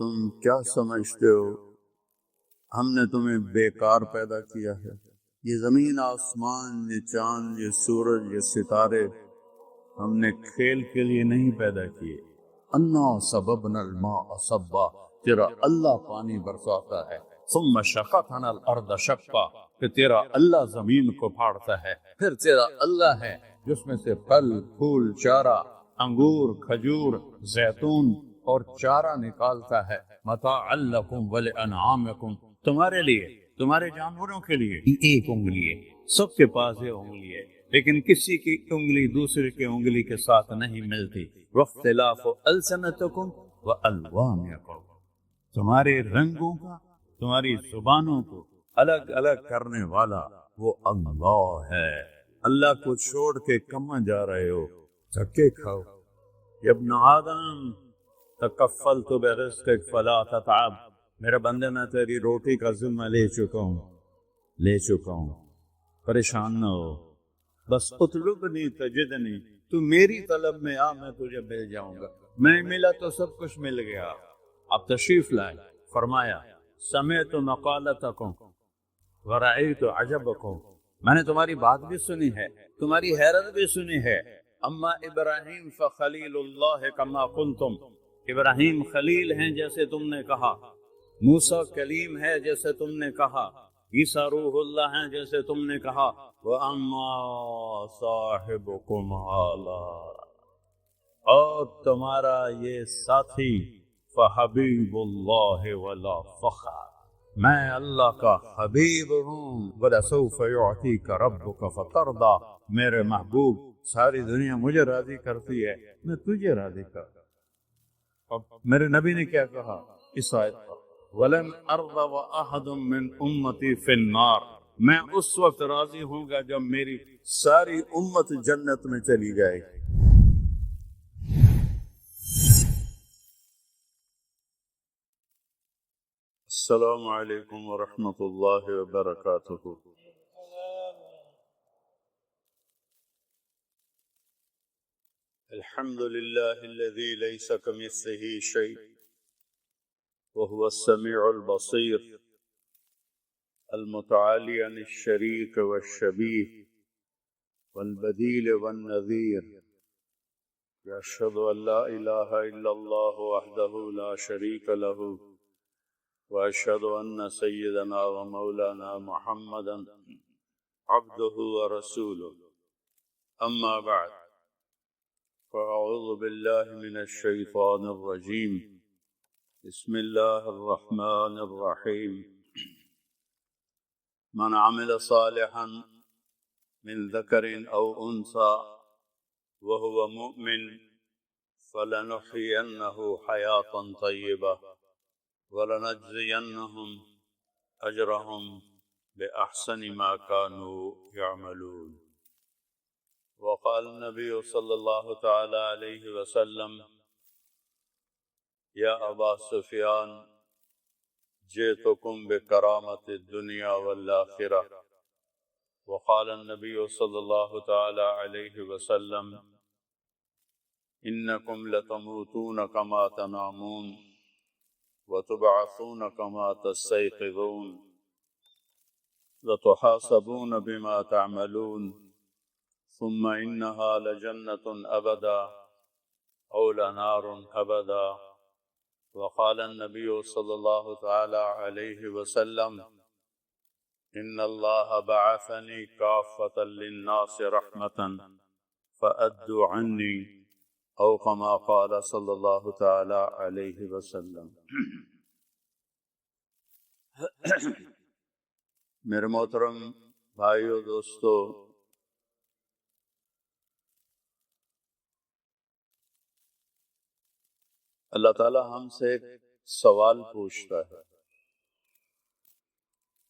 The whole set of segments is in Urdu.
تم کیا سمجھتے ہو ہم نے تمہیں بیکار پیدا کیا ہے؟ یہ زمین آسمان، یہ چاند، یہ سورج، یہ ستارے ہم نے کھیل کے لیے نہیں پیدا کیے۔ انا سببنا الماء صبا، تیرا اللہ پانی برساتا ہے۔ ثم شققنا الارض شقا، کہ تیرا اللہ زمین کو پھاڑتا ہے۔ پھر تیرا اللہ ہے جس میں سے پھل پھول چارہ، انگور کھجور زیتون اور چارہ نکالتا ہے۔ متاعا لکم ولانعامکم، تمہارے لیے تمہارے جانوروں کے لیے ایک انگلی ہے، سب کے پاس یہ انگلی ہے، لیکن کسی کی انگلی دوسرے کی انگلی کے ساتھ نہیں ملتی۔ واختلاف السنتکم والوانکم، تمہارے رنگوں کا، تمہاری زبانوں کو الگ الگ کرنے والا وہ اللہ ہے۔ اللہ کو چھوڑ کے کہاں جا رہے ہو؟ دھکے کھاؤ۔ یا ابن آدم تکفلت برزقک فلا تتعب، میرے بندے میں تیری روٹی کا ذمہ لے چکا ہوں، پریشان نہ ہو۔ بس اطلبنی تجدنی، تو میری طلب میں آ، میں تجھے مل جاؤں گا۔ میں ملا تو سب کچھ مل گیا۔ اب تشریف لائے، فرمایا سمعت مقالتکم ورأیت عجبکم، میں نے تمہاری بات بھی سنی ہے، تمہاری حیرت بھی سنی ہے۔ اما ابراہیم فخلیل اللہ کما قلتم، ابراہیم خلیل ہیں جیسے تم نے کہا، موسیٰ کلیم ہے جیسے تم نے کہا، عیسیٰ روح اللہ ہیں جیسے تم نے کہا۔ وَأَمَّا صَاحِبُكُمْ هَٰذَا، اور تمہارا یہ ساتھی فَحَبِيبُ اللَّهِ وَلَا فَخْرَ، میں اللہ کا حبیب ہوں۔ وَلَسَوْفَ يُعْطِيكَ رَبُّكَ فَتَرْضَىٰ، میرے محبوب ساری دنیا مجھے راضی کرتی ہے، میں تجھے راضی کرتا۔ اب میرے نبی نے کیا کہا اس آیت پر؟ وَلَنْ أَرْضَ وَأَحَدٌ مِّنْ أُمَّتِي فِي النَّارِ، میں اس وقت راضی ہوں گا جب میری ساری امت جنت میں چلی جائے گی۔ السلام علیکم ورحمۃ اللہ وبرکاتہ۔ الحمد للہ الذی لیس کمثلہ شیء وهو السمیع البصیر المتعالی عن الشریک والشبیہ والبدیل والنذیر، واشہد ان لا الہ الا اللہ وحدہ لا شریک لہ، واشہد ان سیدنا ومولانا محمدا عبدہ ورسولہ۔ اما بعد، فاعوذ باللہ من الشیطان الرجیم، بسم اللہ الرحمن الرحیم۔ من عمل صالحا من ذکر او انثى وهو مؤمن فلنحيينه حياة طيبة ولنجزينهم أجرهم بأحسن ما كانوا يعملون۔ وقال النبي صلى الله تعالى عليه وسلم يا أبا سفيان جئتكم بكرامة الدنيا والآخرة۔ وقال النبي صلى الله تعالى عليه وسلم إنكم لتموتون كما تنامون وتبعثون كما تستيقظون وتحاسبون بما تعملون ثم إنها لجنة أبدا أو لنار أبدا۔ وقال النبي صلى الله تعالى عليه وسلم إن الله بعثني كافة للناس رحمة فأدوا عني، أو كما قال صلى الله تعالى عليه وسلم۔ میرے محترم بھائیو دوستو، اللہ تعالی ہم سے ایک سوال پوچھتا ہے،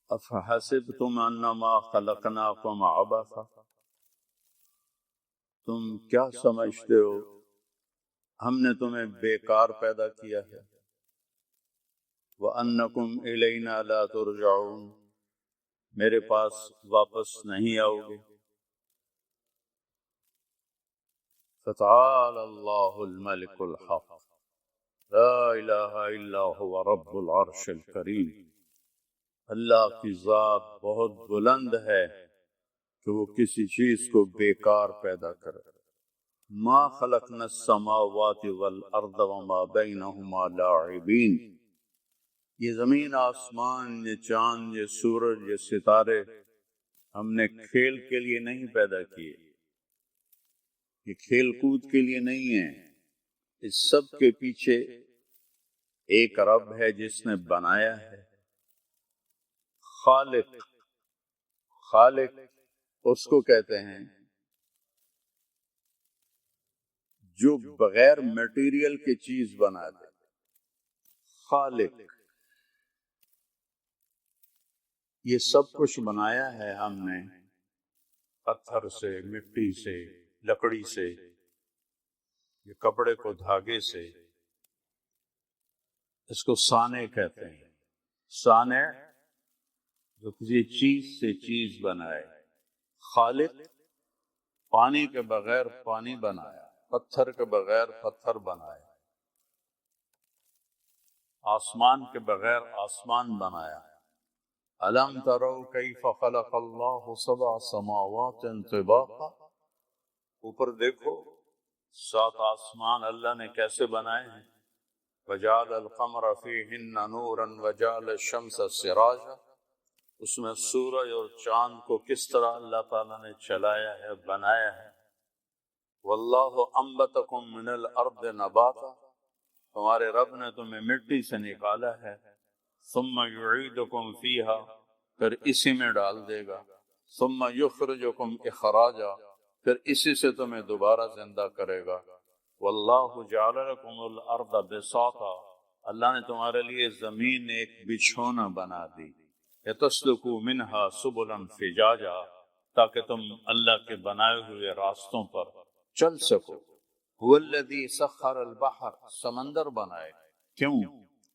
افحسبتم انما خلقناکم عبثا، تم کیا سمجھتے ہو ہم نے تمہیں بیکار پیدا کیا ہے؟ وانکم الینا لا ترجعون، میرے پاس واپس نہیں آؤ گے۔ فتعال اللہ الملک الحق لا الہ الا هو رب العرش الکریم، اللہ کی ذات بہت بلند ہے کہ وہ کسی چیز کو بیکار پیدا کرے۔ ما خلقنا السماوات والارض وما بینہما لاعبین، یہ زمین آسمان، یہ چاند، یہ سورج، یہ ستارے ہم نے کھیل کے لیے نہیں پیدا کیے، یہ کھیل کود کے لیے نہیں ہے، اس سب کے پیچھے ایک رب ہے جس نے بنایا ہے۔ خالق، خالق اس کو کہتے ہیں جو بغیر میٹیریل کی چیز بنا دے، خالق۔ یہ سب کچھ بنایا ہے ہم نے پتھر سے، مٹی سے، لکڑی سے، یہ کپڑے کو دھاگے سے، اس کو صانع کہتے ہیں۔ صانع جو کسی چیز سے چیز بنائے، خالق پانی کے بغیر پانی بنایا، پتھر کے بغیر پتھر بنایا، آسمان کے بغیر آسمان بنایا۔ أَلَمْ تَرَوْا كَيْفَ خَلَقَ اللَّهُ سَبْعَ سَمَاوَاتٍ طِبَاقًا، اوپر دیکھو 7 آسمان اللہ نے کیسے بنائے ہیں۔ وَجَعَلَ الْقَمَرَ فِيهِنَّ نُورًا وَجَعَلَ الشَّمْسَ سِرَاجًا، اس میں سورج اور چاند کو کس طرح اللہ تعالیٰ نے چلایا ہے، بنایا ہے۔ وَاللَّهُ أَنبَتَكُم مِّنَ الْأَرْضِ نَبَاتًا، تمہارے رب نے تمہیں مٹی سے نکالا ہے۔ ثم یعیدکم فیہا، پھر اسی میں ڈال دے گا۔ ثم یخرجکم اخراجا، پھر اسی سے تمہیں دوبارہ زندہ کرے گا۔ واللہ جعل لکم الارض بساطا، اللہ نے تمہارے لیے زمین ایک بچھونا بنا دی۔ لتسلکوا منہا سبلا فجاجا، تاکہ تم اللہ کے بنائے ہوئے راستوں پر چل سکو۔ هو الذی سخر البحر، سمندر بنائے، کیوں؟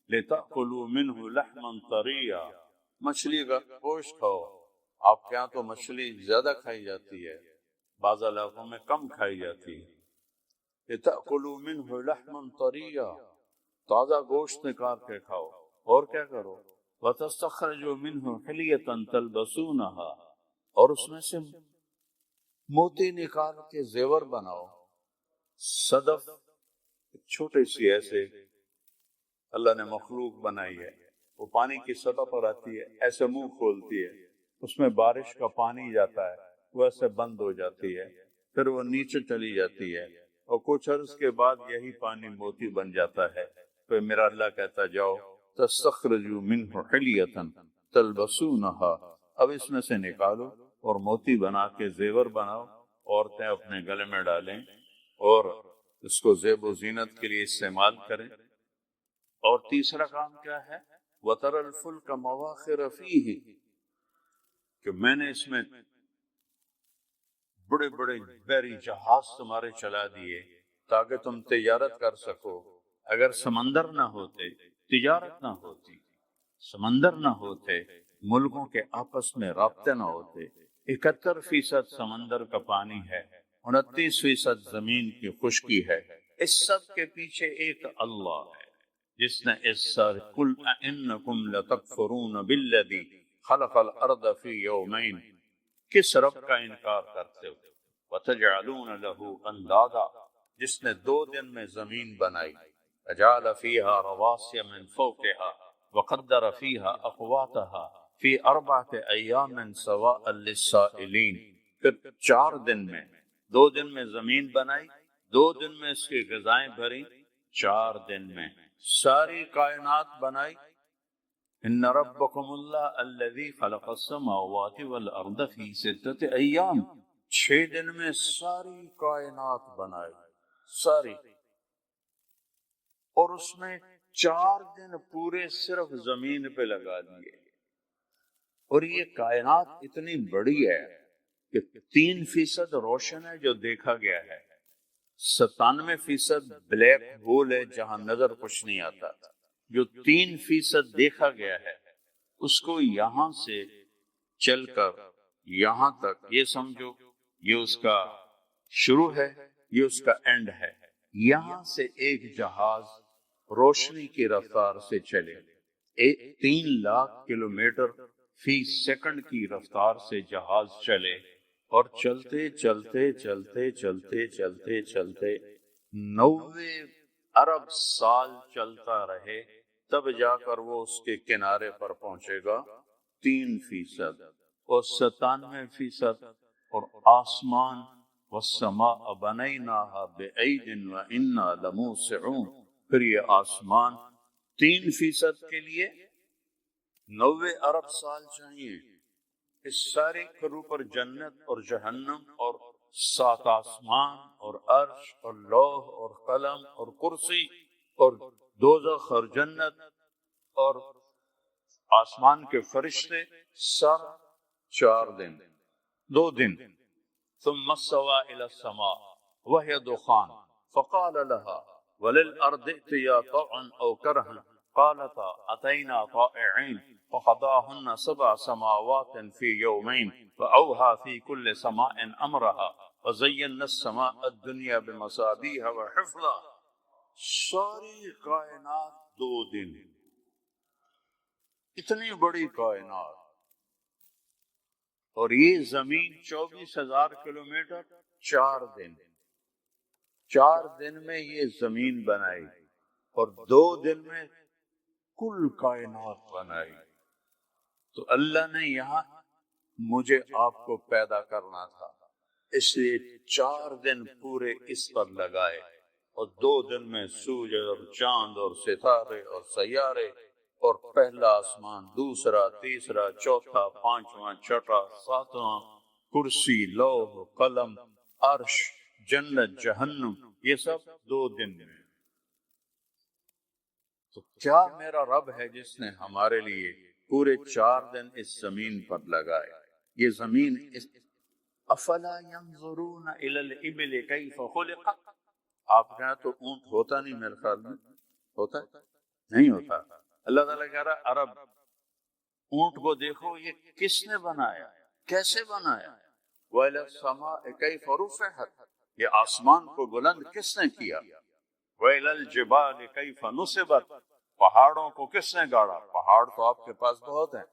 لِتَأْكُلُوا مِنْهُ لَحْمًا طَرِيًّا، مچھلی کا گوشت کھاؤ۔ آپ کے ہاں تو مچھلی زیادہ کھائی جاتی ہے، بعض علاقوں میں کم کھائی جاتی ہے۔ لِتَأْكُلُوا مِنْهُ لَحْمًا طَرِيًّا، تازہ گوشت نکال کے کھاؤ۔ اور کیا کرو؟ وَتَسْتَخْرَجُوا مِنْهُ حِلْيَةً تَلْبَسُونَهَا، اور اس میں سے موتی نکال کے زیور بناؤ۔ صدف چھوٹی سی ایسے اللہ نے مخلوق بنائی ہے، وہ پانی کی سطح پر آتی ہے، ایسے منہ کھولتی ہے، اس میں بارش کا پانی جاتا ہے، وہ ایسے بند ہو جاتی ہے، پھر وہ نیچے چلی جاتی ہے، اور کچھ عرص کے بعد یہی پانی موتی بن جاتا ہے۔ پھر میرا اللہ کہتا جاؤ تستخرجوا منہ حلیۃ تلبسونہا، اب اس میں سے نکالو اور موتی بنا کے زیور بناؤ، عورتیں اپنے گلے میں ڈالیں اور اس کو زیب و زینت کے لیے استعمال کریں۔ اور تیسرا کام کیا ہے؟ وَتَرَى الْفُلْكَ مَوَاخِرَ فِيهِ، کہ میں نے اس میں بڑے بڑے بحری جہاز تمہارے چلا دیے تاکہ تم تجارت کر سکو۔ اگر سمندر نہ ہوتے تجارت نہ ہوتی، سمندر نہ ہوتے ملکوں کے آپس میں رابطے نہ ہوتے۔ 71% سمندر کا پانی ہے، 29% زمین کی خشکی ہے، اس سب کے پیچھے ایک اللہ ہے جس نے اس سارے قُلْ أَإِنَّكُمْ لَتَكْفُرُونَ بِالَّذِي خَلَقَ الْأَرْضَ فِي يَوْمَيْنِ، کس رب کا انکار کرتے ہو؟ وَتَجْعَلُونَ لَهُ أَنْدَادًا، جس نے 2 دن میں زمین بنائی۔ وَجَعَلَ فِيهَا رَوَاسِيَ مِنْ فَوْقِهَا وَقَدَّرَ فِيهَا أَقْوَاتَهَا فِي 4 أَيَّامٍ سَوَاءً لِلسَّائِلِينَ، پھر 4 دن میں، 2 دن میں زمین بنائی، 2 دن میں اس کی غذائیں بھری، 4 دن میں ساری کائنات بنائی۔ ان ربکم اللہ الذی خلق السماوات والارض فی 6 ایام، 6 دن میں ساری کائنات بنائی، ساری، اور اس میں 4 دن پورے صرف زمین پہ لگا دیے۔ اور یہ کائنات اتنی بڑی ہے کہ 3% روشن ہے جو دیکھا گیا ہے، 97% بلیک ہول ہے جہاں نظر کچھ نہیں آتا۔ جو 3% دیکھا گیا ہے اس کو یہاں سے چل کر یہاں تک، یہ سمجھو یہ اس کا شروع ہے، یہ اس کا اینڈ ہے۔ یہاں سے ایک جہاز روشنی کی رفتار سے چلے، 3 لاکھ کلومیٹر فی سیکنڈ کی رفتار سے جہاز چلے اور چلتے چلتے چلتے چلتے چلتے چلتے 90 ارب سال چلتا رہے، تب جا کر وہ اس کے کنارے پر پہنچے گا 3% اور 97%. اور آسمان والسماء بنیناہا بعید وإنا لموسعون، پھر یہ آسمان 3% کے لیے 90 ارب سال چاہیے. اس سارے کرو پر جنت اور جہنم اور 7 آسمان اور عرش اور لوح اور قلم اور کرسی اور دوزخ اور جنت اور آسمان کے فرشتے، سب 4 دن 2 دن. ثم استوى إلى السماء وهي دخان فقال لها وللأرض ائتيا طوعا أو كرها قالتا أتينا طائعين فقضاهن 7 سماوات في يومين وأوحى في كل سماء أمرها وزينا السماء الدنيا بمصابيح وحفظا. ساری کائنات 2 دن، اتنی بڑی کائنات، اور یہ زمین 24,000 کلومیٹر 4 دن. 4 دن میں یہ زمین بنائی اور 2 دن میں کل کائنات بنائی. تو اللہ نے یہاں مجھے آپ کو پیدا کرنا تھا، اس لیے 4 دن پورے اس پر لگائے اور 2 دن میں سورج اور چاند اور ستارے اور سیارے اور پہلا آسمان، دوسرا، تیسرا، چوتھا، 5واں، چھٹا، 7واں، کرسی، لوح، قلم، عرش، جنت، جہنم، یہ سب 2 دن میں. تو کیا میرا رب ہے جس نے ہمارے لیے پورے 4 دن اس زمین پر لگائے. یہ زمین افلا ينظرون الى الابل كيف خلقت. آپ کہاں تو اونٹ ہوتا نہیں، میرے خیال میں ہوتا ہے نہیں ہوتا. اللہ تعالیٰ کہہ رہا ہے عرب اونٹ کو دیکھو یہ کس نے بنایا، کیسے بنایا. وَإِلَى السَّمَاءِ كَيْفَ رُفِعَتْ، یہ آسمان کو بلند کس نے کیا. وَإِلَى الْجِبَالِ كَيْفَ نُصِبَتْ، پہاڑوں کو کس نے گاڑا، پہاڑ تو آپ کے پاس بہت ہیں.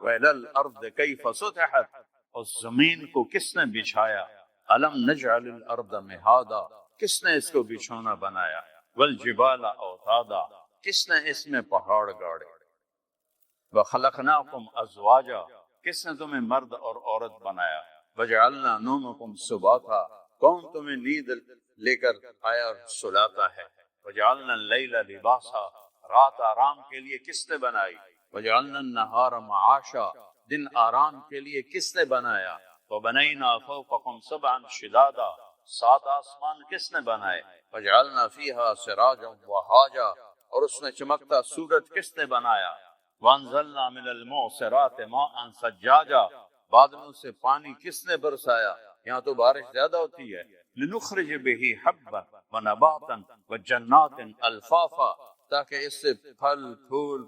وَإِلَى الْأَرْضِ كَيْفَ سُطِحَتْ، اور زمین کو کس نے بچھایا. أَلَمْ نَجْعَلِ الْأَرْضَ مِهَادًا، کس نے اس کو بچھونا بنایا. وَالْجِبَالَ أَوْتَادًا، کس نے اس میں پہاڑ گاڑے. وَخَلَقْنَاكُمْ أَزْوَاجًا، کس نے تمہیں مرد اور عورت بنایا. وَجَعَلْنَا نَوْمَكُمْ سُبَاتًا، کون تمہیں نیند لے کر آیا اور سلاتا ہے. وَجَعَلْنَا اللَّيْلَ لِبَاسًا، رات آرام کے لیے کس نے بنائی. وَجَعَلْنَا النَّهَارَ مَعَاشًا، دن آرام کے لیے کس نے بنایا. وَبَنَيْنَا فَوْقَكُمْ سَبْعًا شِدَادًا، 7 آسمان کس نے بنائے. وَجَعَلْنَا فِيهَا سِرَاجًا وَهَاجًا، اور اس میں چمکتا سورج کس نے بنایا. وَأَنزَلْنَا مِنَ الْمُعْصِرَاتِ مَاءً ثَجَّاجًا، بادلوں سے پانی کس نے برسایا. یہاں تو بارش زیادہ ہوتی ہے. لِنُخْرِجَ بِهِ حَبًّا وَنَبَاتًا وَجَنَّاتٍ أَلْفَافًا، تاکہ اس سے پھل پھول،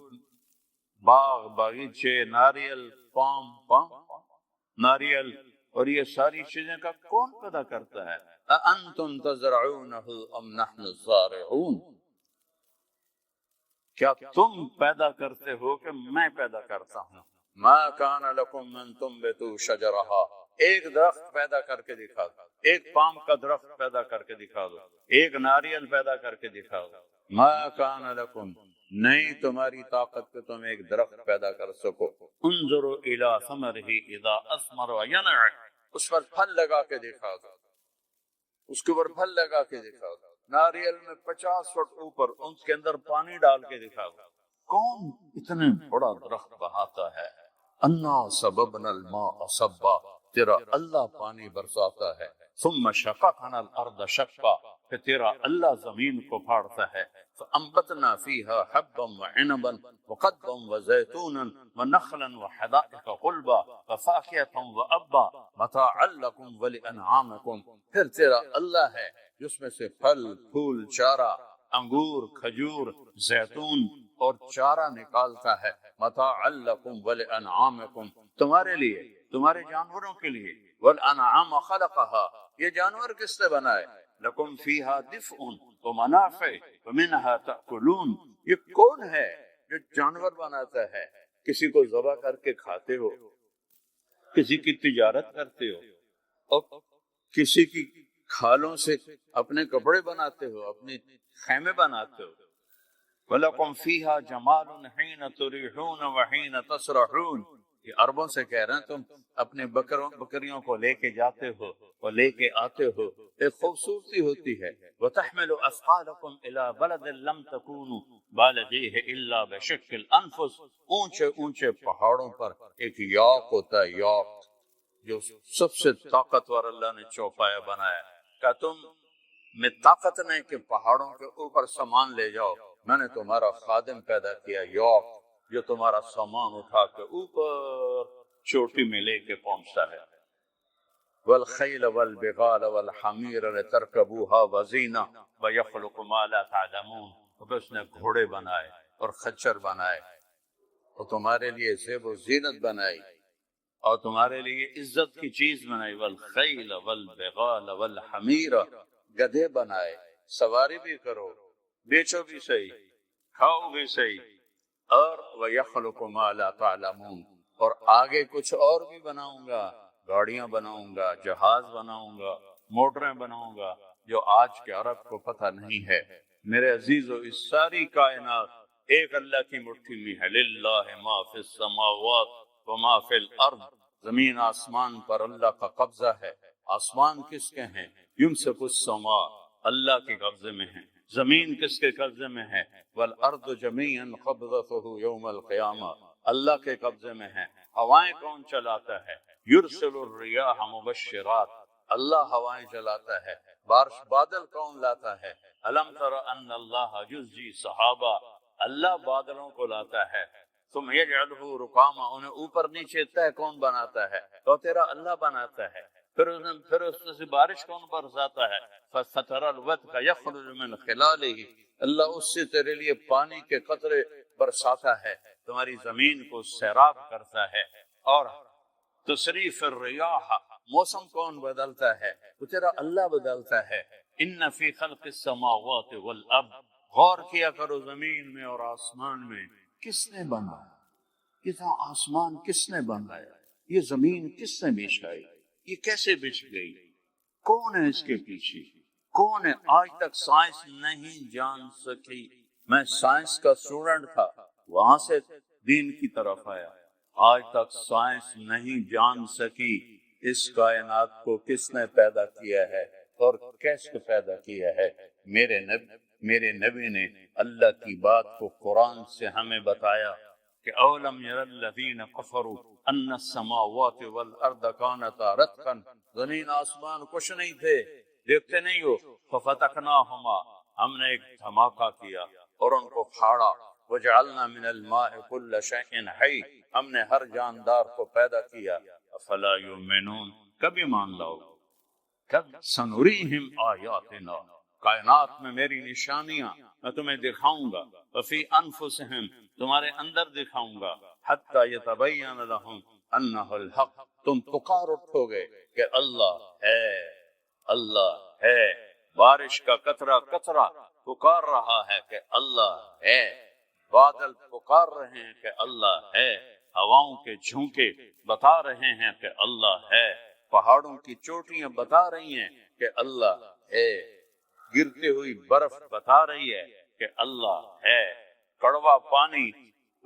باغ باغیچے، ناریل، پام ناریل اور یہ ساری چیزیں کا کون پیدا کرتا ہے. أَأَنْتُمْ تَزْرَعُونَهُ أَمْ نَحْنُ الزَّارِعُونَ، کیا تم پیدا کرتے ہو کہ میں پیدا کرتا ہوں. مَا كَانَ لَكُمْ مَنْ تُنْبِتُوا شَجَرَهَا، ایک درخت پیدا کر کے دکھا دو، ایک پام کا درخت پیدا کر کے دکھا دو، ایک ناریل پیدا کر کے دکھا دو. مَا كَانَ لَكُمْ، نہیں تمہاری طاقت کہ تم ایک درخت پیدا کر سکو. انظروا الى ثمره اذا اثمر وينعم، اس پر پھل لگا کے دکھا دو، اس کے اوپر پھل لگا کے دکھا دو. ناریل میں 50 فٹ اوپر اس کے اندر پانی ڈال کے دکھا دو. کون اتنے بڑا درخت بہاتا ہے. انا سببنا الماء صبا، تیرا اللہ پانی برساتا ہے. ثم شققنا الارض شقا، کہ تیرا اللہ زمین کو پھاڑتا ہے. فانبتنا فيها حبا وعنبا وقضبا وزيتونا ونخلا وحدائق غلبا وفاكهة وابا متاعا لكم ولانعامكم. پھر تیرا اللہ ہے جس میں سے پھل پھول چارہ، انگور، کھجور، زیتون اور چارہ نکالتا ہے. متاعا لكم ولانعامكم، تمہارے لیے، تمہارے جانوروں کے لیے. والانعام خلقها، یہ جانور کس نے بنائے. لکم فیہا دفء ومنافع ومنہا تأکلون. یہ کون ہے جو جانور بناتا ہے؟ کسی کو ذبح کر کے کھاتے ہو، کسی کی تجارت کرتے ہو، اور کسی کی کھالوں سے اپنے کپڑے بناتے ہو، اپنے خیمے بناتے ہو. وَلَكُمْ فِيهَا جَمَالٌ حِينَ تُرِيحُونَ وَحِينَ تَسْرَحُونَ. یہ عربوں سے کہہ رہے ہیں تم اپنے بکریوں کو لے کے جاتے ہو اور لے کے آتے ہو، ایک خوبصورتی ہوتی ہے. وَتَحْمِلُ أَثْقَالَكُمْ إِلَى بَلَدٍ لَمْ تَكُونُوا بَالِغِيهِ إِلَّا بِشِقِّ الْأَنفُسِ. اونچے اونچے پہاڑوں پر ایک یاق ہوتا ہے، یاق جو سب سے طاقتور اللہ نے چوپایا بنایا. کہ تم میں طاقت نہیں کہ پہاڑوں کے اوپر سامان لے جاؤ، میں نے تمہارا خادم پیدا کیا یوق، جو تمہارا سامان اٹھا کے اوپر چوٹی میں لے کے پہنچتا ہے. والخیل والبغال والحمیر لترکبوها وزینہ ویخلق ما لا تعلمون. اور اس نے گھوڑے بنائے اور خچر بنائے اور تمہارے لیے زیب و زینت بنائی اور تمہارے لیے عزت کی چیز بنائی. والخیل والبغال والحمیر، گدھے بنائے، سواری بھی کرو، بیچو بھی صحیح، کھاؤ بھی صحیح. اور وَيَخْلُقُ مَا لَا تَعْلَمُونَ، اور آگے کچھ اور بھی بناؤں گا، گاڑیاں بناؤں گا، جہاز بناؤں گا، موٹریں بناؤں گا جو آج کے عرب کو پتہ نہیں ہے. میرے عزیزو، اس ساری کائنات ایک اللہ کی مٹھی میں ہے. لِلَّهِ مَا فِي السَّمَاوَاتِ وَمَا فِي الْأَرْضِ. زمین آسمان پر اللہ کا قبضہ ہے. آسمان کس کے ہیں؟ یمسک السماء، اللہ کے قبضے میں ہیں. زمین کس کے قبضے میں ہے؟ والارض جميعا قبضته يوم القیامہ، اللہ کے قبضے میں ہے. ہوائیں کون چلاتا ہے؟ یرسل الریاح مبشرات، اللہ ہوائیں چلاتا ہے. بارش بادل کون لاتا ہے؟ الم تر ان اللہ یزجی سحابہ، اللہ بادلوں کو لاتا ہے. ثم یجعلہ رکاما، انہیں اوپر نیچے طے کون بناتا ہے؟ تو تیرا اللہ بناتا ہے. پھر اس سے بارش کون برساتا ہے؟ فَتَرَى الْوَدْقَ يَخْرُجُ مِنْ خِلَالِهِ، اللہ اس سے تیرے لیے پانی کے قطرے برساتا ہے، تمہاری زمین کو سیراب کرتا ہے. اور تصریف الریاح، موسم کون بدلتا ہے؟ وہ تیرا اللہ بدلتا ہے. ان فی خلق السماوات والارض، غور کیا کرو زمین میں اور آسمان میں کس نے بنایا؟ کتنا آسمان کس نے بنایا؟ یہ زمین کس نے بچھائی؟ یہ کیسے بچھ گئی؟ کون ہے اس کے پیچھے؟ کون ہے؟ آج تک سائنس نہیں جان سکی. میں سائنس کا اسٹوڈنٹ تھا، وہاں سے دین کی طرف آیا. آج تک سائنس نہیں جان سکی اس کائنات کو کس نے پیدا کیا ہے اور کیسے پیدا کیا ہے. میرے نبی نے اللہ کی بات کو قرآن سے ہمیں بتایا کہ اولم یر الذین کفروا ان السماوات والارض کانتا رتقا، زمین آسمان کچھ نہیں تھے، دیکھتے نہیں ہو. ففتقناہما، ہم نے ایک دھماکہ کیا اور ان کو پھاڑا. وجعلنا من الماء كل شيء حي، ہم نے ہر جاندار کو پیدا کیا. افلا یؤمنون، کبھی مان لاؤ. کب سنریہم آیاتنا، کائنات میں میری نشانیاں میں تمہیں دکھاؤں گا. وفی انفسہم، تمہارے اندر دکھاؤں گا. حتی یتبین لہم انہ الحق، تم پکار اٹھو گے کہ اللہ ہے، اللہ ہے. بارش کا قطرہ قطرہ پکار رہا ہے کہ اللہ ہے. بادل پکار رہے ہیں کہ اللہ ہے. ہواؤں کے جھونکے بتا رہے ہیں کہ اللہ ہے. پہاڑوں کی چوٹیاں بتا رہی ہیں کہ اللہ ہے. گرتی ہوئی برف بتا رہی ہے کہ اللہ ہے. کڑوا پانی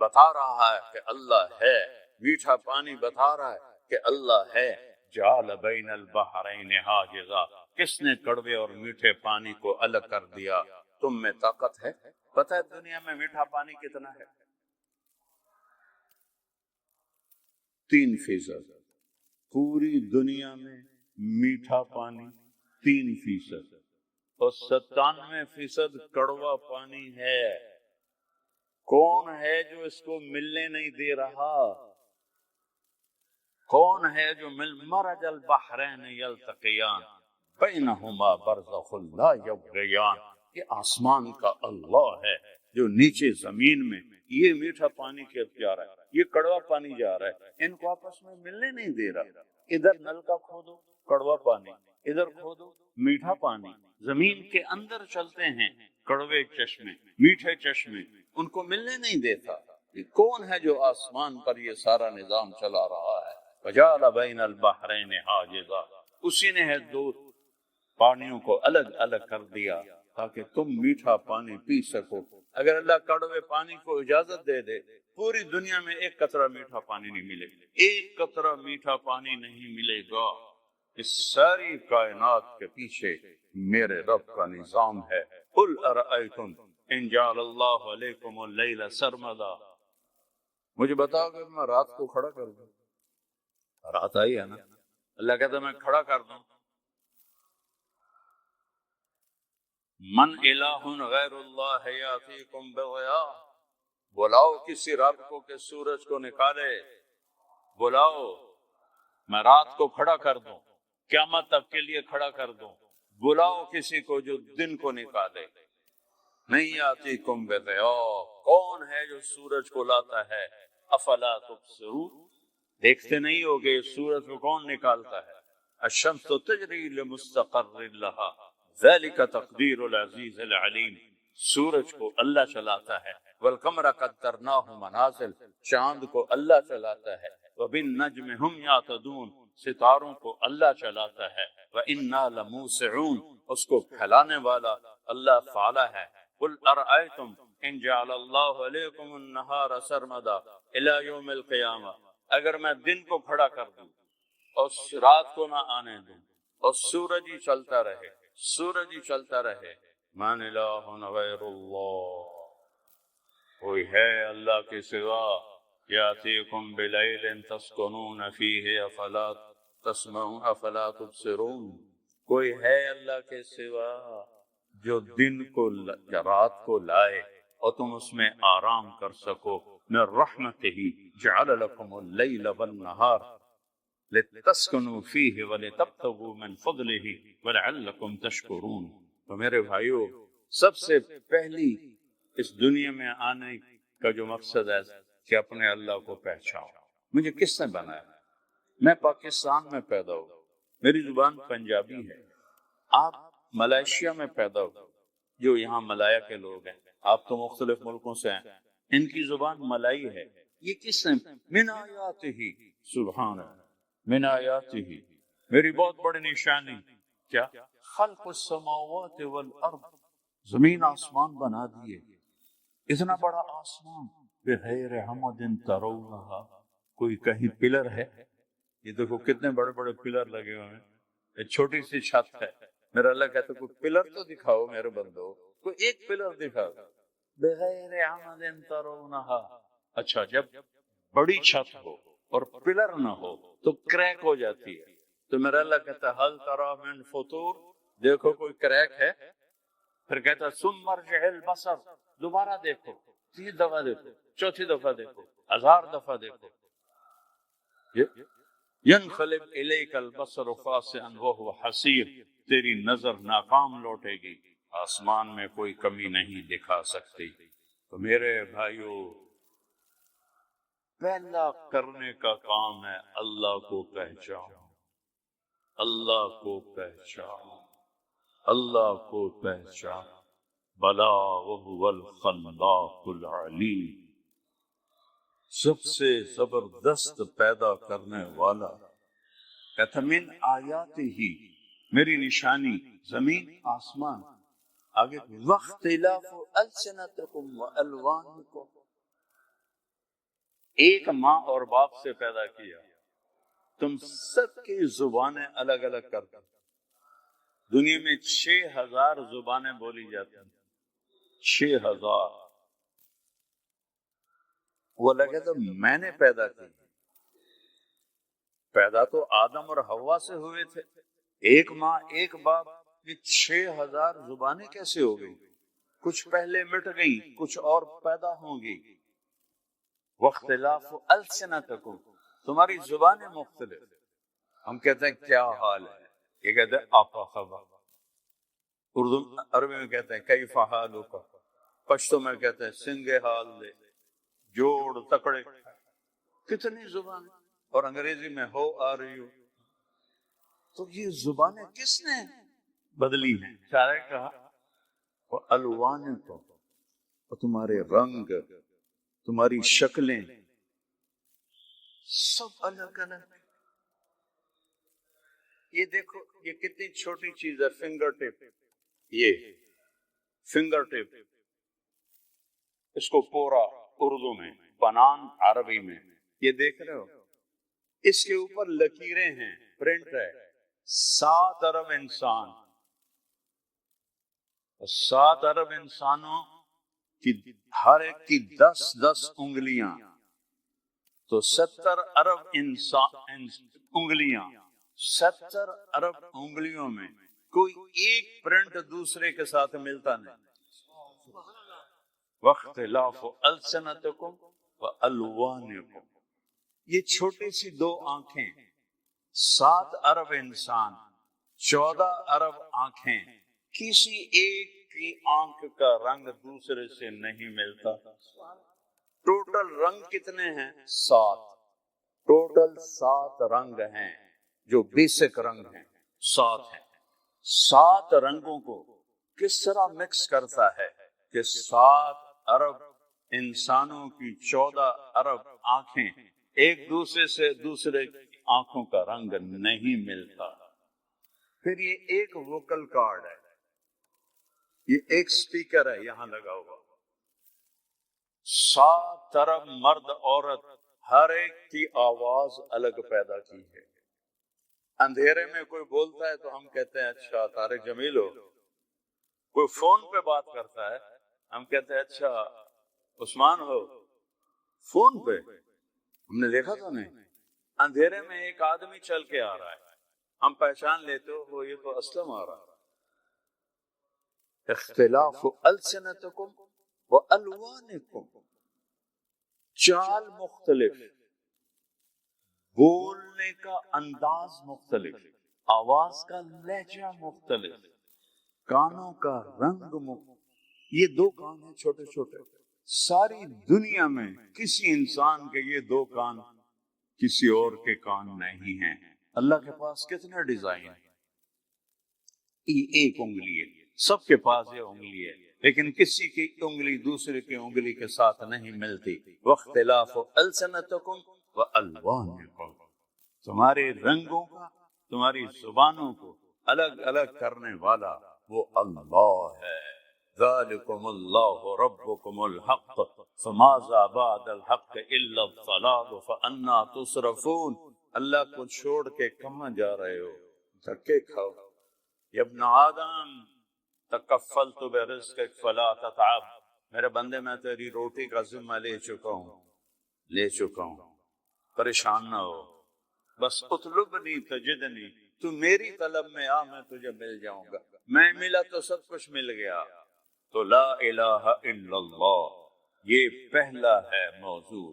بتا رہا ہے کہ اللہ ہے. میٹھا پانی بتا رہا ہے کہ اللہ ہے. جعل بین البحرین حاجزا، کس نے کڑوے اور میٹھے پانی کو الگ کر دیا؟ تم میں طاقت ہے؟ پتہ ہے دنیا میں میٹھا پانی کتنا ہے؟ 3%. پوری دنیا میں میٹھا پانی 3%، اور 97% کڑوا پانی ہے. کون ہے جو اس کو ملنے نہیں دے رہا؟ کون ہے جو مرج البحرین یلتقیان بینہما برزخ لا یبغیان؟ یہ آسمان کا اللہ ہے جو نیچے زمین میں یہ میٹھا پانی کے جا رہا ہے، یہ کڑوا پانی جا رہا ہے، ان کو آپس میں ملنے نہیں دے رہا. ادھر نل کا کھودو کڑوا پانی، ادھر کھودو میٹھا پانی، زمین کے اندر چلتے ہیں کڑوے چشمے، میٹھے چشمے، ان کو ملنے نہیں دیتا۔ یہ کون ہے جو آسمان پر یہ سارا نظام چلا رہا ہے؟ وجعل بین البحرین حاجزا، اسی نے ہے دو پانیوں کو الگ الگ کر دیا تاکہ تم میٹھا پانی پی سکو۔ اگر اللہ کڑوے پانی کو اجازت دے دے، پوری دنیا میں ایک قطرہ میٹھا پانی نہیں ملے گا، ایک قطرہ میٹھا پانی نہیں ملے گا۔ اس ساری کائنات کے پیچھے میرے رب کا نظام ہے۔ قل ارأیتم ان جعل اللہ علیکم اللیل سرمدا، مجھے بتاؤ کہ میں رات کو کھڑا کر دوں، رات آئی ہے نا، اللہ کہتا ہے میں کھڑا کر دوں، من الہ غیر اللہ یاتیکم بضیاء، بلاؤ کسی رب کو کہ سورج کو نکالے، بلاؤ میں رات کو کھڑا کر دوں، قیامت تک کے لیے کھڑا کر دوں، بلاؤ کسی کو جو دن کو نکالے۔ نہیں یاتیکم بضیاء، کون ہے جو سورج کو لاتا ہے؟ افلا تبصرون، دیکھتے نہیں ہوگے سورج کو کون نکالتا ہے؟ الشمس تجری لمستقر لها ذلك تقدیر العزیز العلیم، سورج کو اللہ چلاتا ہے، والقمر قدرناہ منازل، چاند کو اللہ چلاتا ہے، وبالنجم هم یہتدون، ستاروں کو اللہ چلاتا ہے، وإنا لموسعون، اس کو پھیلانے والا اللہ فعلا ہے۔ قل ارأیتم ان جعل اللہ علیکم النہار سرمدا الی یوم القیامہ، اگر میں دن کو کھڑا کر دوں اور رات کو نہ آنے دوں اور سورج ہی چلتا رہے، سورج ہی چلتا رہے، من الہ غیر اللہ، کوئی ہے اللہ کے سوا، یاتیکم بلیل تسکنون فیہ افلا تسمعون افلا تبصرون، کوئی ہے اللہ کے سوا جو دن کو رات کو لائے اور تم اس میں آرام کر سکو، من رحمتہ جعل لکم اللیل والنہار لتسکنوا فیہ ولتبتغوا من فضلہ ولعلکم تشکرون۔ تو میرے بھائیو، سب سے پہلی اس دنیا میں آنے کا جو مقصد ہے کہ اپنے اللہ کو پہچاؤ۔ مجھے کس نے بنایا؟ میں پاکستان میں پیدا ہوا، میری زبان پنجابی ہے، آپ ملائیشیا میں پیدا ہو، جو یہاں ملایا کے لوگ ہیں، آپ تو مختلف ملکوں سے ہیں، ان کی زبان ملائی ہے۔ یہ کس نے؟ من آیاتہ، سبحان اللہ، من آیاتہ، میری بہت بڑی نشانی کیا؟ خلق السماوات والارض، زمین آسمان بنا دیے، اتنا بڑا آسمان، بغیر عمد ترونہا، کوئی کہیں پلر ہے؟ یہ دیکھو کتنے بڑے بڑے پلر لگے ہوئے ہیں، یہ چھوٹی سی چھت ہے، میرا اللہ کہتا ہے کوئی پلر تو دکھاؤ میرے بندو، کوئی ایک پلر دکھاؤ، بغیر عمد ترونہا۔ اچھا، جب بڑی چھت ہو اور پلر نہ ہو تو کریک ہو جاتی ہے، تو میرا اللہ کہتا ہے حل تری من فطور، دیکھو کوئی کریک ہے؟ پھر کہتا ہے ثم ارجع البصر، دوبارہ دیکھو، 3 دفعہ دیکھو، 4تھی دفعہ دیکھو، 1000 دفعہ دیکھو، ینقلب الیک البصر خاسئا وهو حسیر، تیری نظر ناکام لوٹے گی، آسمان میں کوئی کمی نہیں دکھا سکتی۔ تو میرے بھائیو، پہلا کرنے کا کام ہے اللہ کو پہچان، اللہ کو پہچان، اللہ کو پہچان، بلا وهو الخلاق العلیم، سب سے زبردست پیدا کرنے والا، کہتا من آیات ہی، میری نشانی زمین آسمان، آگے واختلاف السنتکم والوانکم، ایک ماں اور باپ سے پیدا کیا، تم سب کی زبانیں الگ الگ کرتا، دنیا میں 6000 زبانیں بولی جاتی ہیں، 6000۔ وہ لگے تو میں نے پیدا کی، پیدا تو آدم اور حوا سے ہوئے تھے، ایک ماں ایک باپ، یہ 6000 زبانیں کیسے ہو گئی؟ کچھ پہلے مٹ گئی، کچھ اور پیدا ہوں گی۔ واختلاف السنتکم، تمہاری زبانیں مختلف، ہم کہتے ہیں کیا حال ہے، یہ کہتے ہیں آپا خبا، اردو عربی میں کہتے ہیں کیف حالک، پشتو میں کہتے ہیں سنگے حال دے، جوڑ تکڑے، کتنی زبانیں، اور انگریزی میں ہو آر یو، تو یہ زبانیں کس نے بدلی ہیں؟ شاعر نے کہا وَأَلْوَانِكُمْ، اور تمہارے رنگ، تمہاری شکلیں سب الگ الگ۔ یہ دیکھو یہ کتنی چھوٹی چیز ہے، فنگر ٹپ، یہ فنگر ٹپ، اس کو پورا اردو میں، بنان عربی میں، یہ دیکھ رہے ہو، اس کے اوپر لکیریں ہیں، پرنٹ ہے، 7 ارب انسان، 7 ارب انسانوں کی ہر ایک کی 10 انگلیاں، تو 70 ارب انگلیاں، 70 ارب انگلیوں میں کوئی ایک پرنٹ دوسرے کے ساتھ ملتا نہیں۔ واختلاف السنتکم والوانکم، یہ چھوٹی سی 2 آنکھیں، 7 ارب انسان، 14 ارب آنکھیں، کسی ایک کی آنکھ کا رنگ دوسرے سے نہیں ملتا۔ ٹوٹل رنگ کتنے ہیں؟ 7، ٹوٹل 7 رنگ ہیں، جو بیسک رنگ ہیں 7 ہیں۔ 7 رنگوں کو کس طرح مکس کرتا ہے کہ 7 ارب انسانوں کی 14 ارب آنکھیں ایک دوسرے سے دوسرے کی آنکھوں کا رنگ نہیں ملتا۔ پھر یہ ایک ووکل کارڈ ہے، یہ ایک سپیکر ہے یہاں لگا ہوا، 7 ارب مرد عورت ہر ایک کی آواز الگ پیدا کی ہے۔ اندھیرے میں کوئی بولتا ہے تو ہم کہتے ہیں اچھا طارق جمیل ہو، کوئی فون پہ بات کرتا ہے ہم کہتے ہیں اچھا عثمان ہو، فون پہ ہم نے دیکھا تو نہیں۔ اندھیرے میں ایک آدمی چل کے آ رہا ہے، ہم پہچان لیتے ہو یہ تو اسلم آ رہا ہے۔ اختلاف السنتکم والوانکم، چال مختلف، بولنے کا انداز مختلف، آواز کا لہجہ مختلف، کانوں کا رنگ مختلف۔ یہ 2 کان ہیں چھوٹے چھوٹے، ساری دنیا میں کسی انسان کے یہ 2 کان کسی اور کے کان نہیں ہیں۔ اللہ کے پاس کتنے ڈیزائن ہیں، یہ ایک انگلی ہے، سب کے پاس یہ انگلی ہے، لیکن کسی کی انگلی دوسرے کی انگلی کے ساتھ نہیں ملتی۔ واختلاف السنتکم والوانکم، تمہارے رنگوں کا، تمہاری زبانوں کو الگ الگ کرنے والا وہ اللہ ہے۔ ذالکم اللہ ربکم الحق فماذا بعد الحق الا الضلال فانا تصرفون۔ اللہ کو چھوڑ کے کہاں جا رہے ہو؟ دھکے کھاؤ۔ یا ابن آدم تکفلت برزقک فلا تتعب، میرے بندے میں تیری روٹی کا ذمہ لے چکا ہوں، پریشان نہ ہو، بس اطلبنی تجدنی، تو میری طلب میں آ، میں تجھے مل جاؤں گا، میں ملا تو سب کچھ مل گیا۔ تو لا الہ الا اللہ، یہ پہلا ہے موضوع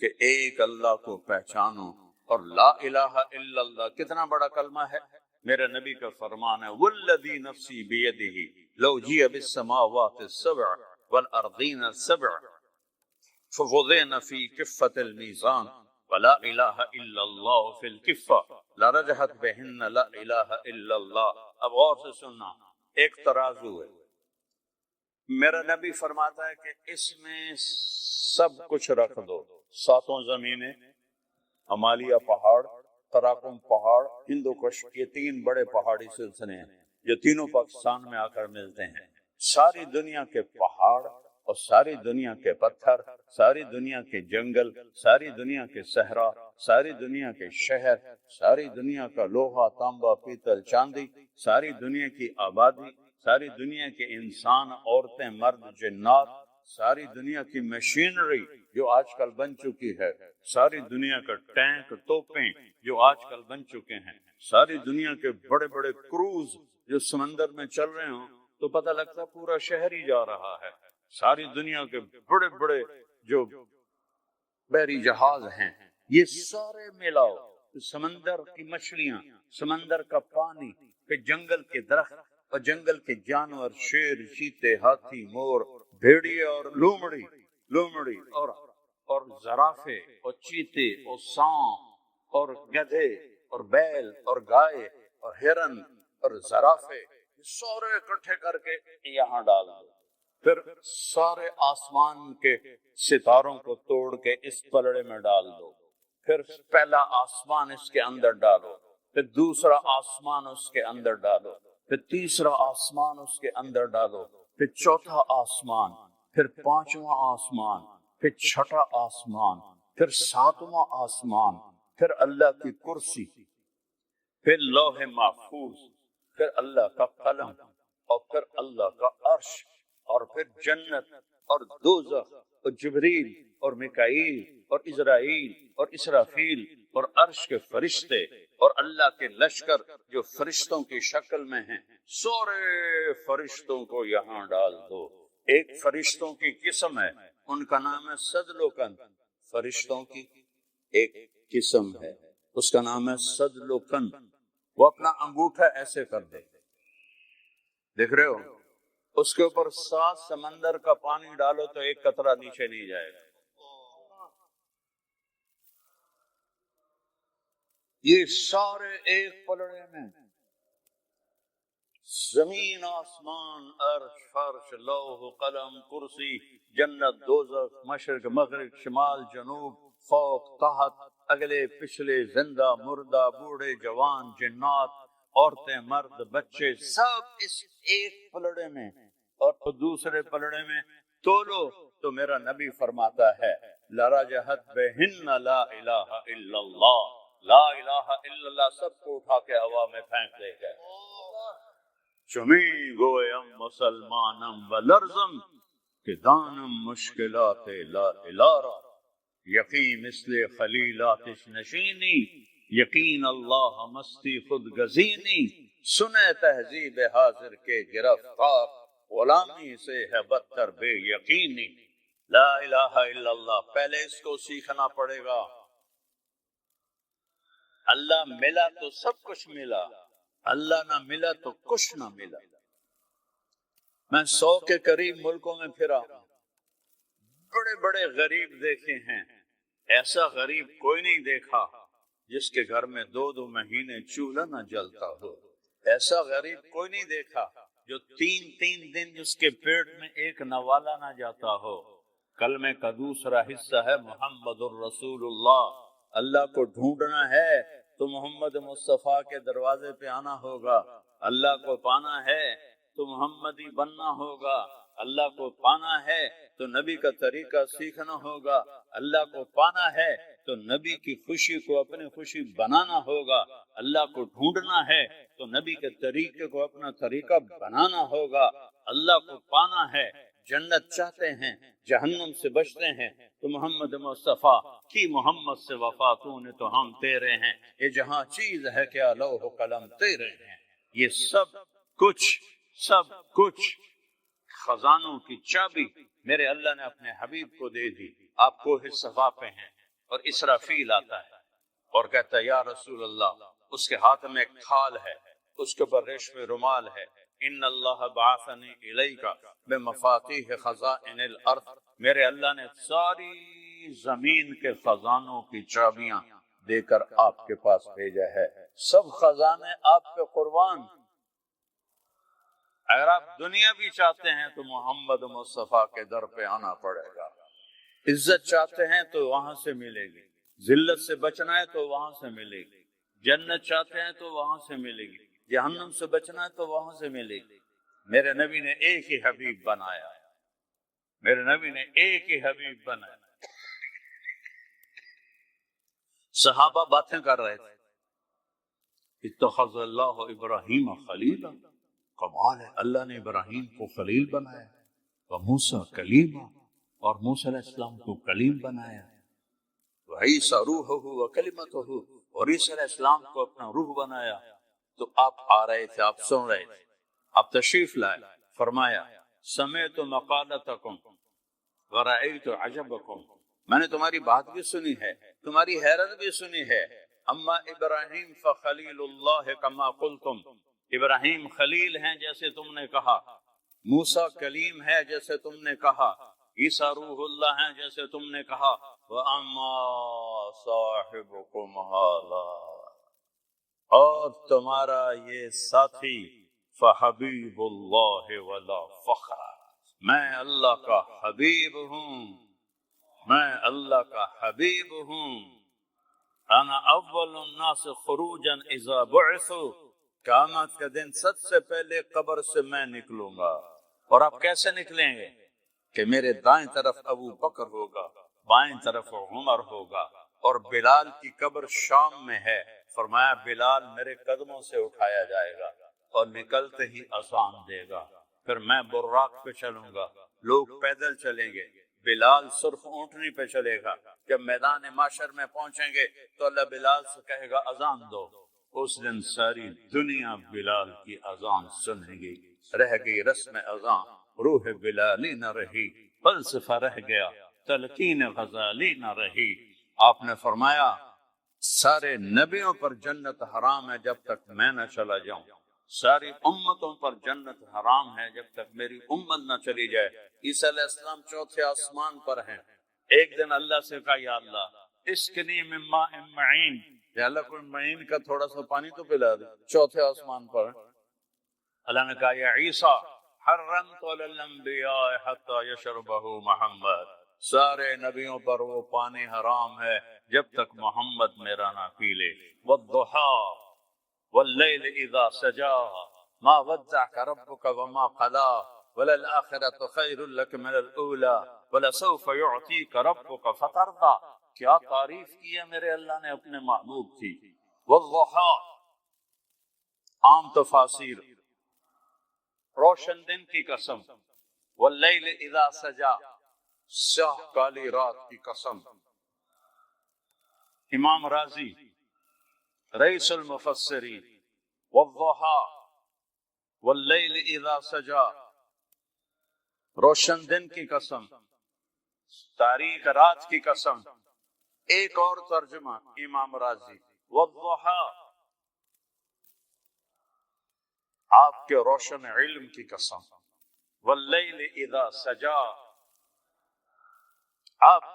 کہ ایک اللہ کو پہچانو، اور لا الہ الا اللہ کتنا بڑا کلمہ ہے۔ میرے نبی کا فرمان ہے والذی نفسی بیدہ لو جیء بالسماوات السبع والارضین السبع فوضعن فی کفۃ المیزان ولا الہ الا اللہ فی الکفہ لرجحت بہن لا الہ الا اللہ۔ اب غور سے سننا، ایک ترازو ہے، میرا نبی فرماتا ہے کہ اس میں سب کچھ رکھ دو، 7 زمینیں، ہمالیہ پہاڑ، قراقم پہاڑ، ہندو کش، یہ 3 بڑے پہاڑی سلسلے ہیں جو تینوں پاکستان میں آ کر ملتے ہیں۔ ساری دنیا کے پہاڑ اور ساری دنیا کے پتھر، ساری دنیا کے جنگل، ساری دنیا کے صحرا، ساری دنیا کے شہر، ساری دنیا کا لوہا، تانبا، پیتل، چاندی، ساری دنیا کی آبادی، ساری دنیا کے انسان، عورتیں، مرد، جنات، ساری دنیا کی مشینری جو آج کل بن چکی ہے، ساری دنیا کا ٹینک، توپیں جو آج کل بن چکے ہیں، ساری دنیا کے بڑے بڑے کروز جو سمندر میں چل رہے ہوں تو پتہ لگتا پورا شہر ہی جا رہا ہے، ساری دنیا کے بڑے بڑے جو بحری جہاز ہیں، یہ سارے ملاؤ، سمندر کی مچھلیاں، سمندر کا پانی، پھر جنگل کے درخت اور جنگل کے جانور، شیر، چیتے، ہاتھی، مور، بھیڑیے اور لومڑی اور زرافے اور چیتے اور سانپ اور گدھے اور بیل اور گائے اور ہرن اور زرافے سارے اکٹھے کر کے یہاں ڈال دو، پھر سارے آسمان کے ستاروں کو توڑ کے اس پلڑے میں ڈال دو، پھر پہلا آسمان اس کے اندر ڈالو، پھر دوسرا آسمان اس کے اندر ڈالو، پھر تیسرا آسمان اس کے اندر ڈالو، پھر چوتھا آسمان، پھر پانچواں آسمان، پھر چھٹا آسمان، پھر ساتواں آسمان، پھر اللہ کی کرسی، پھر لوح محفوظ، پھر اللہ کا قلم، اور پھر اللہ کا عرش، اور پھر جنت اور دوزخ اور جبریل اور میکائیل اور عزرائیل اور اسرافیل اور عرش کے فرشتے اور اللہ کے لشکر جو فرشتوں کی شکل میں ہیں، سارے فرشتوں کو یہاں ڈال دو۔ ایک فرشتوں کی قسم ہے، ان کا نام ہے صدلوکن، فرشتوں کی ایک قسم ہے، اس کا نام ہے صدلوکن۔ وہ اپنا انگوٹھا ایسے کر دے، دیکھ رہے ہو، اس کے اوپر 7 سمندر کا پانی ڈالو تو ایک قطرہ نیچے نہیں جائے گا۔ یہ سارے ایک پلڑے میں، زمین آسمان عرش فرش لوح قلم کرسی جنت دوزخ مشرق مغرب شمال جنوب فوق تحت اگلے پچھلے زندہ مردہ بوڑھے جوان جنات عورتیں مرد بچے سب اس ایک پلڑے میں، اور دوسرے پلڑے میں تولو تو میرا نبی فرماتا ہے لرجحت بہن لا الہ الا اللہ، لا الہ الا اللہ سب کو اٹھا کے ہوا میں پھینک دے گا۔ چمی گویم مسلمانم و لرزم کہ دانم مشکلات لا الارا، یقین مثل خلیل آتش نشینی، یقین اللہ مستی خود گزینی، سنے تہذیب حاضر کے گرفتار، غلامی سے ہے بدتر بے یقینی۔ لا الہ الا اللہ، پہلے اس کو سیکھنا پڑے گا۔ اللہ ملا تو سب کچھ ملا، اللہ نہ ملا تو کچھ نہ ملا۔ میں 100 کے قریب ملکوں میں پھرا ہوں، بڑے بڑے غریب دیکھے ہیں، ایسا غریب کوئی نہیں دیکھا جس کے گھر میں 2 مہینے چولہا نہ جلتا ہو، ایسا غریب کوئی نہیں دیکھا جو 3 دن جس کے پیٹ میں ایک نوالا نہ جاتا ہو۔ کلمے کا دوسرا حصہ ہے محمد الرسول اللہ۔ اللہ کو ڈھونڈنا ہے تو محمد مصطفیٰ کے دروازے پہ آنا ہوگا، اللہ کو پانا ہے تو محمدی بننا ہوگا، اللہ کو پانا ہے تو نبی کا طریقہ سیکھنا ہوگا، اللہ کو پانا ہے تو نبی کی خوشی کو اپنی خوشی بنانا ہوگا، اللہ کو ڈھونڈنا ہے تو نبی کے طریقے کو اپنا طریقہ بنانا ہوگا، اللہ کو پانا ہے، جنت چاہتے ہیں جہنم سے بچتے ہیں تو محمد مصطفیٰ کی محمد سے وفا تو نے تو ہم تیرے ہیں، یہ جہاں چیز ہے کیا لوح و قلم تیرے ہیں۔ یہ سب کچھ خزانوں کی چابی میرے اللہ نے اپنے حبیب کو دے دی۔ آپ کوہ صفا پہ ہیں اور اسرافیل آتا ہے اور کہتا ہے یا رسول اللہ، اس کے ہاتھ میں ایک تھال ہے، اس کے اوپر ریشمی رومال ہے، ان اللہ بعثنی الیک بمفاتیح خزائن الارض، میرے اللہ نے ساری زمین کے خزانوں کی چابیاں دے کر آپ کے پاس بھیجا ہے، سب خزانے آپ پہ قربان۔ اگر آپ دنیا بھی چاہتے ہیں تو محمد مصطفیٰ کے در پہ آنا پڑے گا، عزت چاہتے ہیں تو وہاں سے ملے گی، ذلت سے بچنا ہے تو وہاں سے ملے گی، جنت چاہتے ہیں تو وہاں سے ملے گی، جہنم سے بچنا ہے تو وہاں سے ملے گی۔ میرے نبی نے ایک ہی حبیب بنایا، میرے نبی نے ایک ہی حبیب بنایا۔ صحابہ باتیں کر رہے تھے، اتخذ اللہ ابراہیم خلیلا، کمال ہے، اللہ نے ابراہیم کو خلیل بنایا، وموسیٰ کلیما، اور موسیٰ علیہ السلام کو کلیم بنایا، وعیسیٰ روحہ وکلمتہ، اور عیسیٰ علیہ السلام کو اپنا روح بنایا۔ تو آپ آ رہے تھے، آپ سن رہے تھے، آپ تشریف لائے، فرمایا سمعت مقالتکم ورأیت عجبکم، میں نے تمہاری بات بھی سنی ہے، تمہاری حیرت بھی سنی ہے، اما ابراہیم فخلیل اللہ کما قلتم، ابراہیم خلیل ہیں جیسے تم نے کہا، موسیٰ کلیم ہے جیسے تم نے کہا، عیسیٰ روح اللہ ہیں جیسے تم نے کہا، وَأَمَّا صَاحِبُكُمْ هَذَا، اور تمہارا یہ ساتھی فحبیب اللہ ولا فخر، میں اللہ کا حبیب ہوں، میں اللہ کا حبیب ہوں۔ انا اول الناس خروجا اذا بعثوا، قیامت کے دن سب سے پہلے قبر سے میں نکلوں گا۔ اور آپ کیسے نکلیں گے؟ کہ میرے دائیں طرف ابو بکر ہوگا، بائیں طرف عمر ہوگا، اور بلال کی قبر شام میں ہے۔ فرمایا بلال میرے قدموں سے اٹھایا جائے گا اور نکلتے ہی اذان دے گا، پھر میں براق پہ چلوں گا، لوگ پیدل چلیں گے، بلال سرخ اونٹنی پہ چلے گا۔ جب میدان معاشر میں پہنچیں گے تو اللہ بلال سے کہے گا اذان دو۔ اس دن ساری دنیا بلال کی اذان سنے گی، رہ گئی رسم اذان، روح بلالی نہ رہی، فلسفہ رہ گیا، تلقین غزالی نہ رہی۔ آپ نے فرمایا سارے نبیوں پر جنت حرام ہے جب تک میں نہ چلا جاؤں، ساری امتوں پر جنت حرام ہے جب تک میری امت نہ چلی جائے۔ عیسیٰ علیہ السلام چوتھے آسمان پر ہیں، ایک دن اللہ سے کہا یا اللہ اسقنی من ماء معین، یا اللہ کوئی معین کا تھوڑا سا پانی تو پلا دے، چوتھے آسمان پر ہیں۔ اللہ نے کہا یا عیسیٰ حرمت علی الانبیاء حتی یشربہ محمد، سارے نبیوں پر وہ پانی حرام ہے جب تک محمد میرا نہ پی لے۔ والضحیٰ واللیل اذا سجا ما ودعک ربک وما قلا وللآخرۃ خیر لک من الاولی ولسوف یعطیک ربک فترضی، کیا تعریف کی ہے میرے اللہ نے اپنے محبوب کی۔ والضحیٰ عام تفاسیر، روشن دن کی قسم، واللیل اذا سجا سیاہ کالی رات کی قسم۔ امام رازی رئیس المفسرین، والضحیٰ واللیل اذا سجا، روشن دن کی قسم، تاریک رات کی قسم۔ ایک اور ترجمہ امام رازی، والضحیٰ آپ کے روشن علم کی قسم، واللیل اذا سجا آپ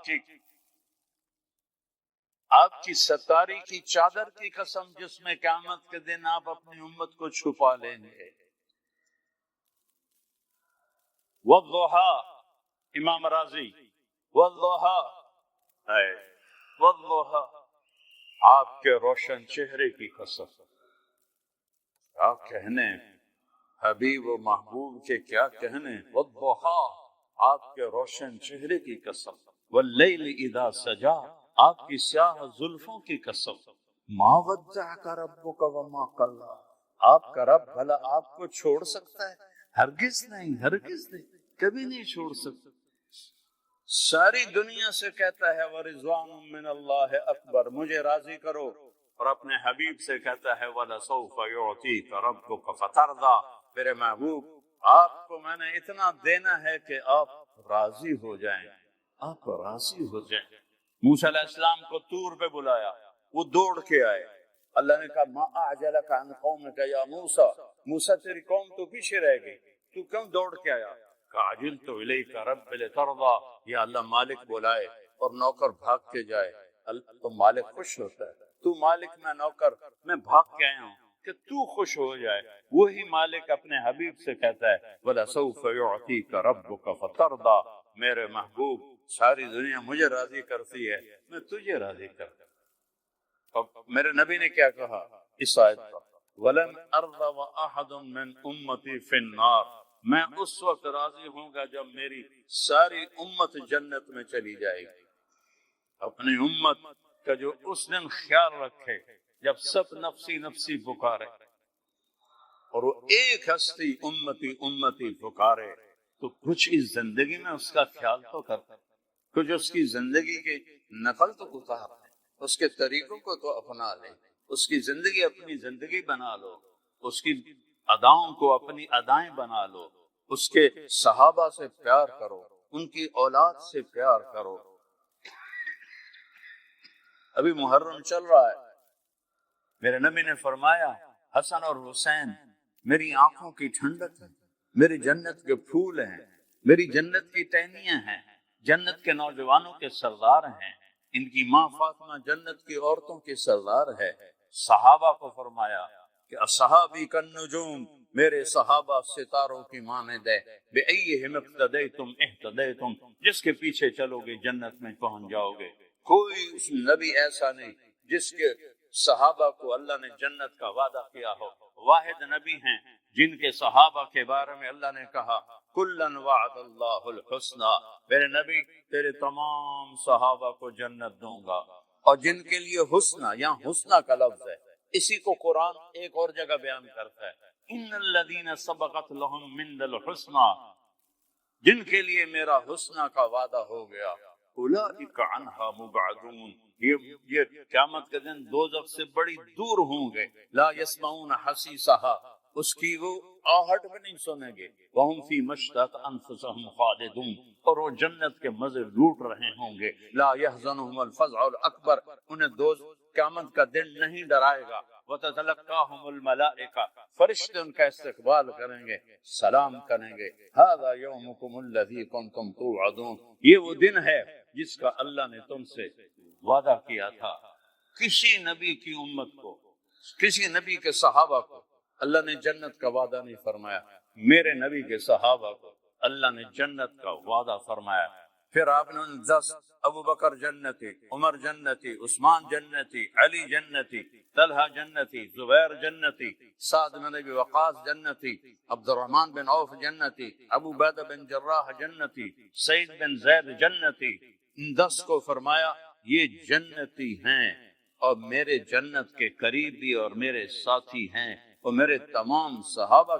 کی ستاری کی چادر کی قسم جس میں قیامت کے دن آپ اپنی امت کو چھپا لیں گے۔ والضحیٰ امام رازی، والضحیٰ والضحیٰ آپ کے روشن چہرے کی قسم۔ آپ کہنے حبیب و محبوب کے کیا کہنے، والضحیٰ آپ کے روشن چہرے کی قسم، واللیل اذا سجا آپ کی سیاہ زلفوں کی قسم، ما ودعک ربک وما قلا، آپ کا رب بھلا آپ کو چھوڑ سکتا ہے؟ ہرگز نہیں، ہرگز نہیں، کبھی نہیں چھوڑ سکتا۔ ساری دنیا سے کہتا ہے ورضوان من اللہ اکبر، مجھے راضی کرو، اور اپنے حبیب سے کہتا ہے وَلَسَوْفَ يُعْطِيكَ رَبُّكَ فَتَرْضَىٰ، میرے محبوب آپ کو میں نے اتنا دینا ہے کہ آپ راضی ہو جائیں، آپ راضی ہو جائیں۔ موسیٰ علیہ السلام کو طور پہ بلایا، وہ دوڑ کے آئے، اللہ نے کہا ما اعجلک عن قومک یا موسیٰ، موسیٰ تیری قوم تو پیچھے رہ گئی، تو کیوں دوڑ کے آیا؟ کہا عجلت الیک رب لترضیٰ، یا اللہ مالک بلائے اور نوکر بھاگ کے جائے، تو مالک خوش ہوتا ہے، تو مالک میں نوکر، میں بھاگ کے آیا ہوں کہ تو خوش ہو جائے۔ وہی مالک اپنے حبیب سے کہتا ہے وَلَسَوْفَ يُعْطِيكَ رَبُّكَ فَتَرْضَىٰ، میرے محبوب ساری دنیا مجھے راضی کرتی ہے، میں تجھے راضی کرتا ہوں۔ اور میرے نبی نے کیا کہا اس آیت پر، وَلَنْ أَرْضَ وَأَحَدٌ مِّنْ أُمَّتِي فِي النَّارِ، میں اس وقت راضی ہوں گا جب میری ساری امت جنت میں چلی جائے گی۔ اپنی امت کا جو اس دن خیال رکھے جب سب نفسی نفسی پکارے اور وہ ایک ہستی امتی امتی پکارے، تو کچھ اس زندگی میں اس کا خیال تو کرتا، کچھ اس کی زندگی کے نقل تو اتار لیں، اس کے طریقوں کو تو اپنا لیں، اس کی زندگی اپنی زندگی بنا لو، اس کی اداؤں کو اپنی ادائیں بنا لو، اس کے صحابہ سے پیار کرو، ان کی اولاد سے پیار کرو۔ ابھی محرم چل رہا ہے، میرے نبی نے فرمایا حسن اور حسین میری آنکھوں کی ٹھنڈک ہے، میری جنت کے پھول ہیں، میری جنت کی ٹہنیاں ہیں، جنت کے نوجوانوں کے سردار ہیں، ان کی ماں فاطمہ جنت کی عورتوں کی سردار ہے۔ صحابہ کو فرمایا کہ اصحابی کالنجوم، میرے صحابہ ستاروں کی مانند ہے، بِأَيِّهِمْ اقْتَدَيْتُمْ اهْتَدَيْتُمْ، جس کے پیچھے چلو گے جنت میں پہنچ جاؤ گے۔ کوئی اس نبی ایسا نہیں جس کے صحابہ کو اللہ نے جنت کا وعدہ کیا ہو۔ واحد نبی ہیں جن کے صحابہ کے بارے میں اللہ نے کہا کُلًّا وعد اللہ الحسنى، میرے نبی تیرے تمام صحابہ کو جنت دوں گا۔ اور جن کے لیے حسنہ، یہاں حسنہ کا لفظ ہے، اسی کو قرآن ایک اور جگہ بیان کرتا ہے، ان الذین سبقت لهم من الحسنى، جن کے لیے میرا حسنہ کا وعدہ ہو گیا، اولئک عنہا مبعدون، یہ قیامت کے دن دوزخ سے بڑی دور ہوں گے، لا یسمعون حسیسہا، اس کی وہ آہٹ بھی نہیں سنیں گے، وہم فی مشتہت انفسہم خالدون، اور وہ جنت کے مزے لوٹ رہے ہوں گے، لا یحزنہم الفزع الاکبر، انہیں قیامت کا دن نہیں ڈرائے گا، وتتلقاہم الملائکہ، فرشتے ان کا استقبال کریں گے، سلام کریں گے، ھذا یومکم الذی کنتم توعدون، یہ وہ دن ہے جس کا اللہ نے تم سے وعدہ کیا تھا۔ کسی نبی کی امت کو، کسی نبی کے صحابہ کو اللہ نے جنت کا وعدہ نہیں فرمایا، میرے نبی کے صحابہ کو اللہ نے جنت کا وعدہ فرمایا۔ پھر آپ نے 10 ابو بکر جنتی، عمر جنتی، عثمان جنتی، علی جنتی، طلحہ جنتی، زبیر جنتی، سعد بن ابی وقاص جنتی، عبد الرحمن بن عوف جنتی، ابو عبیدہ بن جراح جنتی، سعید بن زید جنتی، ان 10 کو فرمایا یہ جنتی ہیں اور میرے جنت کے قریبی اور میرے ساتھی ہیں، اور میرے تمام صحابہ